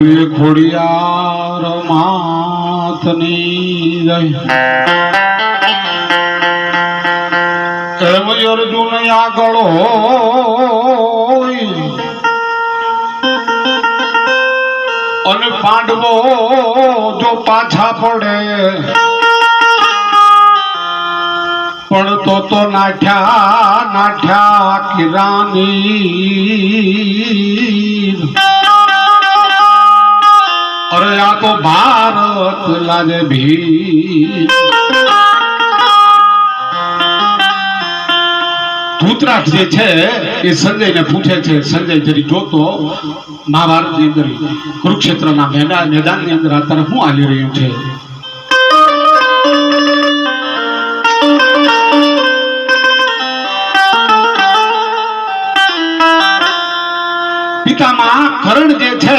ખોડિયાર માતની જય એમ અર્જુન આગળ હોય અને પાંડવો જો પાછા પડે પણ તો નાઠ્યા નાઠ્યા કિરાની અરે આ તો ભારત લાગે ભી ધૂતરાષ્ટ્ર જે છે એ સંજયને પૂછે છે, સંજય જરી જોતો મહાભારતની અંદર કુરુક્ષેત્રના મેદાનની અંદર અત્યારે શું હાલી રહ્યું છે. પિતામાં કરણ જે છે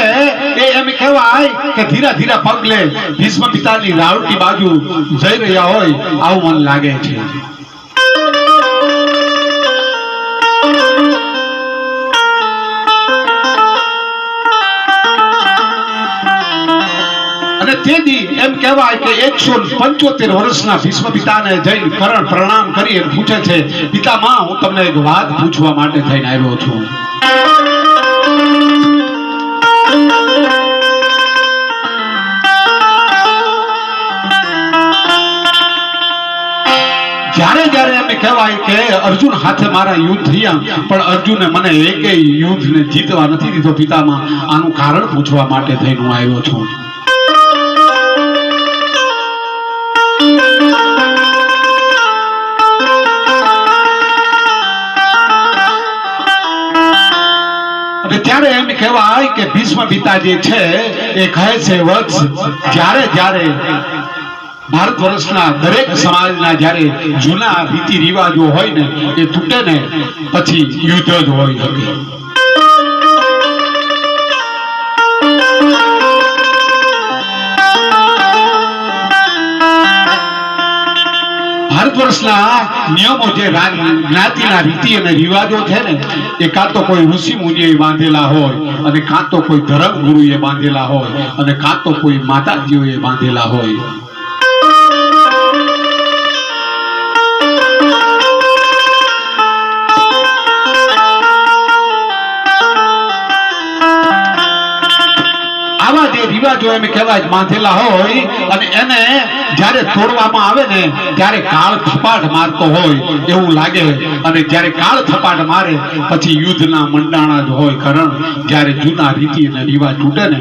એ એમ કહેવાય કે ધીરા ધીરા પગલે ભીષ્મ પિતાની રાવટી બાજુ જઈ રહ્યા હોય આવું મન લાગે છે. અને તેથી એમ કહેવાય કે 175 વર્ષના ભીષ્મ પિતાને જઈને કરણ પ્રણામ કરી પૂછે છે, પિતામાં હું તમને એક વાત પૂછવા માટે થઈને આવ્યો છું. જ્યારે જ્યારે એમ કહેવાય કે અર્જુન હાથે મારા યુદ્ધ થયા પણ અર્જુને મને એકેય યુદ્ધને જીતવા નથી દીધો. પિતામાં આનું કારણ પૂછવા માટે થઈને હું આવ્યો છું. ત્યારે એમ કહેવાય કે ભીષ્મ પિતા જે છે એ કહે છે, વત્સ જ્યારે જ્યારે ભારત વર્ષના દરેક સમાજના જ્યારે જૂના રીતિ રિવાજો હોય ને એ તૂટે ને પછી યુદ્ધ જ હોય શકે. ભારત વર્ષના નિયમો જે જ્ઞાતિના રીતિ અને રિવાજો છે ને એ કાં તો કોઈ ઋષિ મુનિએ બાંધેલા હોય અને કાં તો કોઈ ધર્મ ગુરુએ બાંધેલા હોય અને કાં તો કોઈ માતાજીઓએ બાંધેલા હોય. આવા જે રિવાજો એમ કહેવાય બાંધેલા હોય અને એને જ્યારે તોડવામાં આવે ને ત્યારે કાળ થપાટ મારતો હોય એવું લાગે. અને જ્યારે કાળ થપાટ મારે પછી યુદ્ધના મંડાણા જ હોય. કારણ જ્યારે જૂના રીતિ અને રિવાજ તૂટે ને